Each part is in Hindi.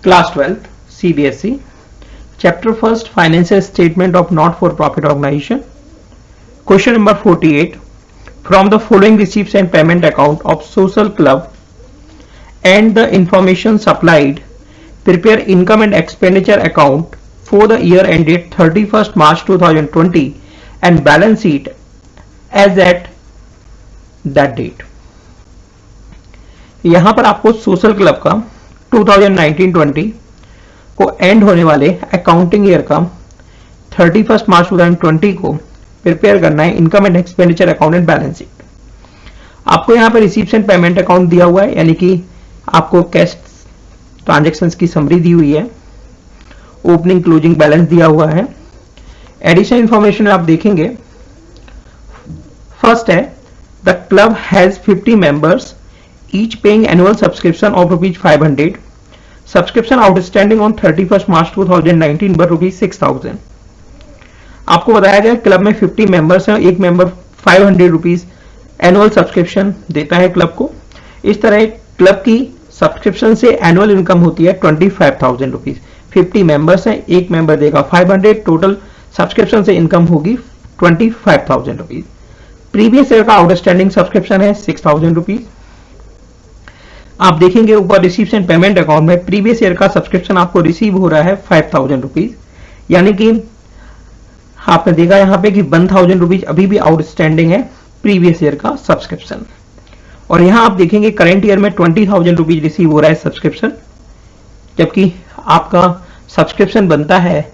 Class 12th CBSE Chapter 1st Financial Statement of Not-for-Profit Organization. Question number 48. From the following receipts and payment account of social club and the information supplied, prepare income and expenditure account for the year ended 31st March 2020 and balance sheet as at that date. यहां पर आपको सोशल क्लब का 2019-20 को एंड होने वाले अकाउंटिंग ईयर का 31 मार्च 2020 को प्रिपेयर करना है income and expenditure account and balance sheet. आपको यहाँ पर रिसीप्ट्स एंड पेमेंट अकाउंट दिया हुआ है, यानी कि आपको कैश ट्रांजैक्शंस की समरी दी हुई है, ओपनिंग क्लोजिंग बैलेंस दिया हुआ है। एडिशनल इंफॉर्मेशन आप देखेंगे, फर्स्ट है the club has 50 members each paying annual subscription of ₹500. Subscription outstanding on 31st March 2019 पर ₹6,000। आपको बताया गया क्लब में 50 मेंबर्स हैं, एक मेंबर ₹500 एनुअल सब्सक्रिप्शन देता है क्लब को। इस तरह क्लब की सब्सक्रिप्शन से एनुअल इनकम होती है ₹25,000। 50 मेंबर्स हैं, एक मेंबर देगा 500, टोटल सब्सक्रिप्शन से इनकम होगी ₹25,000। प्रीवियस ईयर का आउटस्टैंडिंग सब्सक्रिप्शन है ₹6,000। आप देखेंगे ऊपर रिसीव्स एंड पेमेंट अकाउंट में प्रीवियस ईयर का सब्सक्रिप्शन आपको रिसीव हो रहा है ₹5,000, यानी कि आपने देखा यहां पे कि ₹1,000 अभी भी आउटस्टैंडिंग है प्रीवियस ईयर का सब्सक्रिप्शन। और यहां आप देखेंगे करंट ईयर में ₹20,000 रिसीव हो रहा है सब्सक्रिप्शन, जबकि आपका सब्सक्रिप्शन बनता है,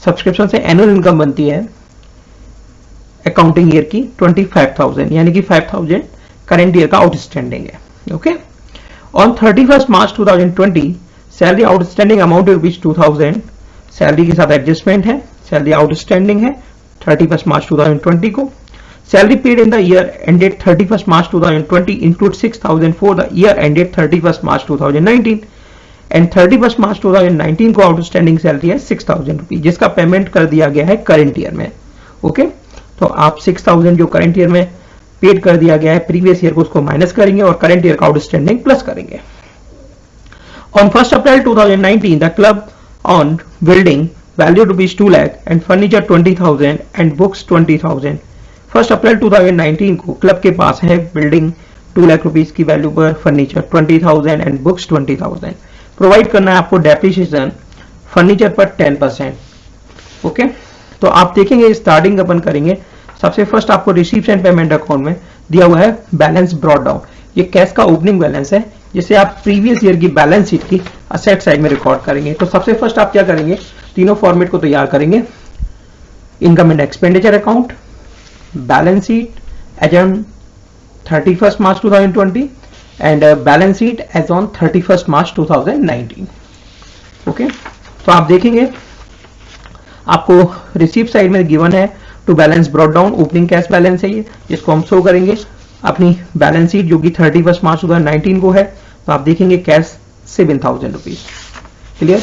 सब्सक्रिप्शन से एनुअल इनकम बनती है अकाउंटिंग ईयर की 25,000, यानी कि 5,000 करंट ईयर का आउटस्टैंडिंग है। Okay, On 31st March 2020, salary outstanding amount ₹2,000, salary के साथ एडजस्टमेंट है, सैलरी आउटस्टैंडिंग है 31st मार्च 2020 को। Salary paid in the year ended 31st March 2020 include 6,000 for the year ended 31st March 2019 and 31st March 2019 को आउटस्टैंडिंग सैलरी है ₹6,000, जिसका पेमेंट कर दिया गया है करंट ईयर में। ओके, तो आप 6,000 जो करंट ईयर में पेड कर दिया गया है प्रीवियस ईयर को, उसको माइनस करेंगे और करंट ईयर का आउटस्टैंडिंग प्लस करेंगे। On 1st April 2019 the club on building value ₹2 lakh and furniture 20,000 and books 20,000। 1st अप्रैल 2019 को क्लब के पास है बिल्डिंग ₹2 लाख की वैल्यू पर, फर्नीचर 20,000 एंड बुक्स 20,000। प्रोवाइड करना है आपको डेप्रिसिएशन फर्नीचर पर 10%। ओके, तो आप देखेंगे स्टार्टिंग अपन करेंगे। सबसे फर्स्ट आपको रिसीप्ट्स एंड पेमेंट अकाउंट में दिया हुआ है बैलेंस ब्रॉट डाउन। ये कैश का ओपनिंग बैलेंस है, जिसे आप प्रीवियस ईयर की बैलेंस शीट की असेट साइड में रिकॉर्ड करेंगे। तो सबसे फर्स्ट आप क्या करेंगे, तीनों फॉर्मेट को तैयार करेंगे। Income and expenditure account, balance sheet as on 31st March 2020 and balance sheet as on 31st March 2019। Okay, तो आप देखेंगे आपको रिसीप्ट साइड में गिवन है to balance brought down, opening cash balance है ये, जिसको हम शो करेंगे अपनी बैलेंस शीट जो कि 31 मार्च 2019 को है। तो आप देखेंगे कैश ₹7,000। क्लियर।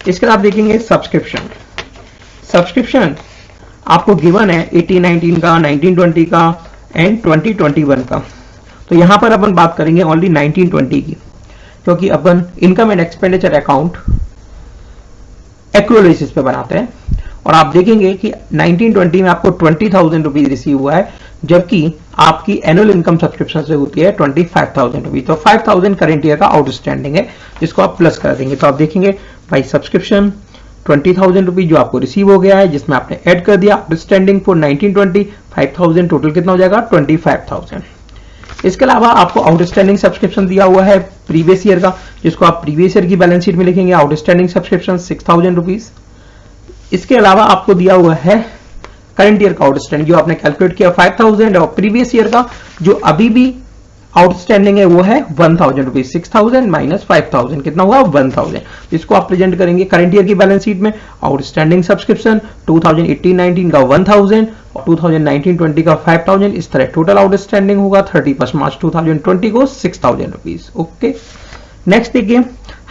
इसके बाद आप देखेंगे सब्सक्रिप्शन। सब्सक्रिप्शन आपको गिवन है 18-19 का, 19-20 का एंड 20-21 का। तो यहां पर अपन बात करेंगे ओनली 19-20 की, क्योंकि अपन income and expenditure account accrual basis पे बनाते हैं। और आप देखेंगे कि 19-20 में आपको ₹20,000 रिसीव हुआ है, जबकि आपकी एनुअल इनकम सब्सक्रिप्शन से होती है ₹25,000। तो 5,000 करंट ईयर का आउटस्टैंडिंग है, जिसको आप प्लस कर देंगे। तो आप देखेंगे भाई सब्सक्रिप्शन ₹20,000 जो आपको रिसीव हो गया है, जिसमें आपने ऐड कर दिया आउटस्टैंडिंग फॉर 19-20 5,000, टोटल कितना हो जाएगा 25,000। इसके अलावा आपको आउटस्टैंडिंग सब्सक्रिप्शन दिया हुआ है प्रीवियस ईयर का, जिसको आप प्रीवियस ईयर की बैलेंस शीट में लिखेंगे आउटस्टैंडिंग सब्सक्रिप्शन ₹6,000। इसके अलावा आपको दिया हुआ है करंट ईयर का आउटस्टैंडिंग जो आपने कैलकुलेट किया 5,000, और प्रीवियस ईयर का जो अभी भी आउटस्टैंडिंग है वो है ₹1,000। 6,000 माइनस 5,000 कितना हुआ 1,000। इसको आप प्रेजेंट करेंगे करंट ईयर की बैलेंस शीट में। आउटस्टैंडिंग सब्सक्रिप्शन 2018-19 का 1,000 और 2019-20 का 5,000। इस तरह टोटल आउटस्टैंडिंग होगा 31 मार्च 2020 को ₹6,000। ओके, नेक्स्ट देखिए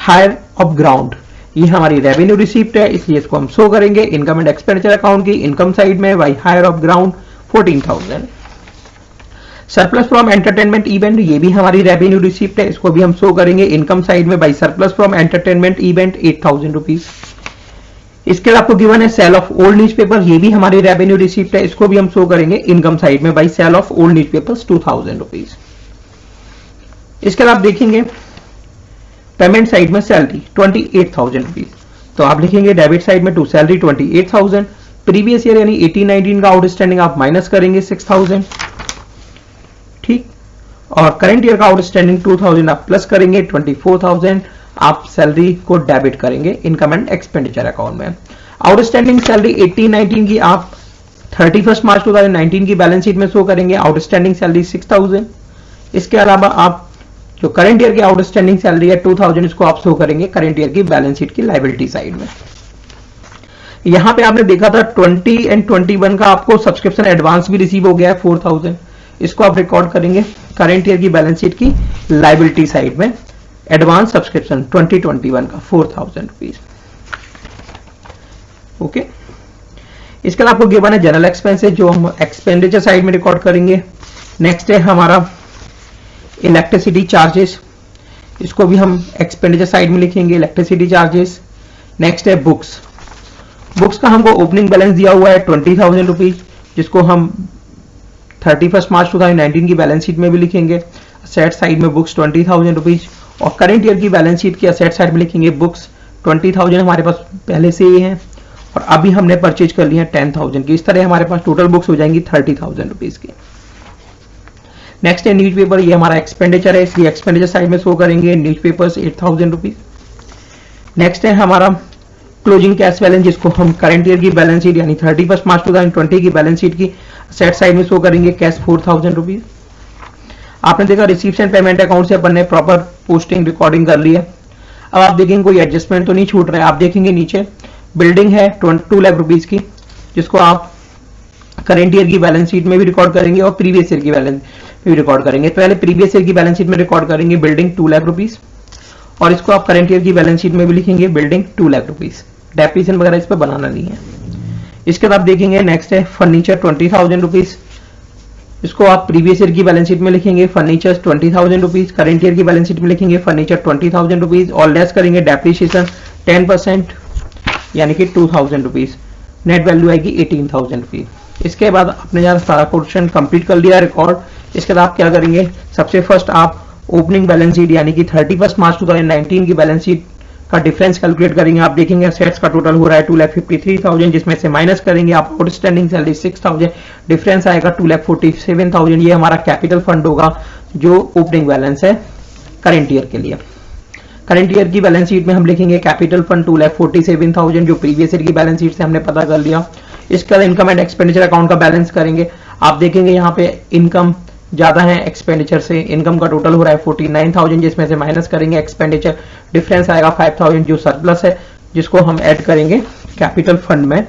हायर ऑफ ग्राउंड। ये हमारी रेवेन्यू रिसीप्ट है, इसलिए इसको हम शो करेंगे इनकम एंड एक्सपेंडिचर अकाउंट की इनकम साइड में। By hire of ground 14,000। Surplus from entertainment event, ये भी हमारी रेवेन्यू रिसीप्ट है, इसको भी हम शो करेंगे इनकम साइड में by surplus from entertainment event 8,000 rupees. इसके बाद आपको गिवन है सेल ऑफ ओल्ड न्यूज़पेपर, ये भी हमारी रेवेन्यू रिसीप्ट है, इसको भी हम शो करेंगे इनकम साइड में by sale of old newspapers 2,000 rupees. इसके बाद आप देखेंगे पेमेंट साइड में सैलरी 28,000 रुपीज, तो आप लिखेंगे डेबिट साइड में टू सैलरी 28,000, प्रीवियस ईयर यानी 18-19 का आउटस्टैंडिंग आप माइनस करेंगे 6,000, ठीक, और करंट ईयर का आउटस्टैंडिंग 2,000 आप प्लस करेंगे 24,000, आप सैलरी को डेबिट करेंगे इनकम एंड एक्सपेंडिचर अकाउंट में। आउटस्टैंडिंग सैलरी 18-19 की आप 31 मार्च 2019 की बैलेंस शीट में शो करेंगे आउटस्टैंडिंग सैलरी 6,000। इसके अलावा आप जो करंट ईयर की आउटस्टैंडिंग सैलरी है 2,000, इसको आप शो करेंगे करंट ईयर की बैलेंस शीट की लायबिलिटी साइड में। यहां पे आपने देखा था 20 एंड 21 का आपको सब्सक्रिप्शन एडवांस भी रिसीव हो गया है 4,000, इसको आप रिकॉर्ड करेंगे करंट ईयर की बैलेंस शीट की लायबिलिटी साइड में। एडवांस सब्सक्रिप्शन 2021 का 4,000 रुपीज। ओके, इसके बाद आपको गिवन है जनरल एक्सपेंसेस, जो हम एक्सपेंडिचर साइड में रिकॉर्ड करेंगे। नेक्स्ट है हमारा इलेक्ट्रिसिटी चार्जेस, इसको भी हम एक्सपेंडिचर साइड में लिखेंगे इलेक्ट्रिसिटी चार्जेस। नेक्स्ट है बुक्स, बुक्स का हमको ओपनिंग बैलेंस दिया हुआ है 20,000 रुपीज, जिसको हम 31 मार्च 2019 की बैलेंस शीट में भी लिखेंगे। असेट साइड में बुक्स 20,000 रुपीज, और करंट ईयर की बैलेंस शीट की असेट साइड में लिखेंगे बुक्स 20,000 हमारे पास पहले से ही है, और अभी हमने परचेज कर लिया 10,000 की। इस तरह हमारे पास टोटल बुक्स हो जाएंगी 30,000 रुपीज की। नेक्स्ट है न्यूज़पेपर, ये हमारा एक्सपेंडिचर है, इसलिए एक्सपेंडिचर साइड में शो करेंगे न्यूज़पेपर्स 8,000 रुपीज। नेक्स्ट है हमारा क्लोजिंग कैश बैलेंस, जिसको हम करंट ईयर की बैलेंस शीट यानी 31 मार्च 2020 की बैलेंस शीट की सेट साइड में शो करेंगे कैश 4,000 रुपीज। आपने देखा रिसीप्ट एंड पेमेंट अकाउंट से अपन ने प्रॉपर पोस्टिंग रिकॉर्डिंग कर ली है। अब आप देखेंगे कोई एडजस्टमेंट तो नहीं छूट रहा है। आप देखेंगे नीचे बिल्डिंग है 2 लाख रुपीज की, जिसको आप करंट ईयर की बैलेंस शीट में भी रिकॉर्ड करेंगे और प्रीवियस ईयर की बैलेंस में भी रिकॉर्ड करेंगे। पहले प्रीवियस ईयर की बैलेंस शीट में रिकॉर्ड करेंगे बिल्डिंग 2 लाख रुपीज, और इसको आप करंट ईयर की बैलेंस शीट में भी लिखेंगे बिल्डिंग 2 लाख रुपीज। डेप्रिसिएशन वगैरह इस पर बनाना नहीं है। इसके बाद आप देखेंगे नेक्स्ट है फर्नीचर 20,000 रुपीज, इसको आप प्रीवियस ईयर की बैलेंस शीट में लिखेंगे फर्नीचर 20,000 रुपीज, करंट ईयर की बैलेंस शीट में लिखेंगे फर्नीचर 20,000 रुपीज, और लेस करेंगे डेप्रिसिएशन 10% यानी कि 2,000 रुपीज, नेट वैल्यू आएगी 18,000 रुपीज। इसके बाद आपने यहाँ सारा पोर्शन कंप्लीट कर लिया रिकॉर्ड। इसके बाद आप क्या करेंगे, सबसे फर्स्ट आप ओपनिंग बैलेंस शीट यानी कि 31 मार्च 2019 की बैलेंस शीट का डिफरेंस कैलकुलेट करेंगे। आप देखेंगे असेट्स का टोटल हो रहा है 2,53,000, जिसमें से माइनस करेंगे आप आउटस्टैंडिंग सैलरी 6,000, डिफरेंस आएगा 2,47,000। ये हमारा कैपिटल फंड होगा जो ओपनिंग बैलेंस है करंट ईयर के लिए। करंट ईयर की बैलेंस शीट में हम लिखेंगे कैपिटल फंड 2,47,000, जो प्रीवियस ईयर की बैलेंस शीट से हमने पता कर लिया। इसके बाद इनकम एंड एक्सपेंडिचर अकाउंट का बैलेंस करेंगे। आप देखेंगे यहाँ पे इनकम ज्यादा है एक्सपेंडिचर से, इनकम का टोटल हो रहा है 49,000, जिसमें से माइनस करेंगे एक्सपेंडिचर, डिफरेंस आएगा 5,000 जो सरप्लस है, जिसको हम ऐड करेंगे कैपिटल फंड में।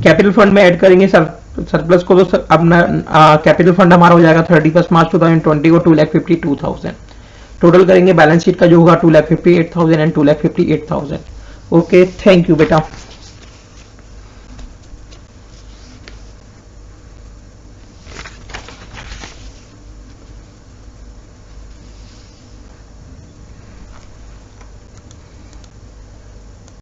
कैपिटल फंड में ऐड करेंगे सरप्लस को, तो अपना कैपिटल फंड हमारा हो जाएगा 31 मार्च 2020 को 2,52,000। टोटल करेंगे बैलेंस शीट का जो होगा 2,58,000 एंड 2,58,000। ओके, थैंक यू बेटा।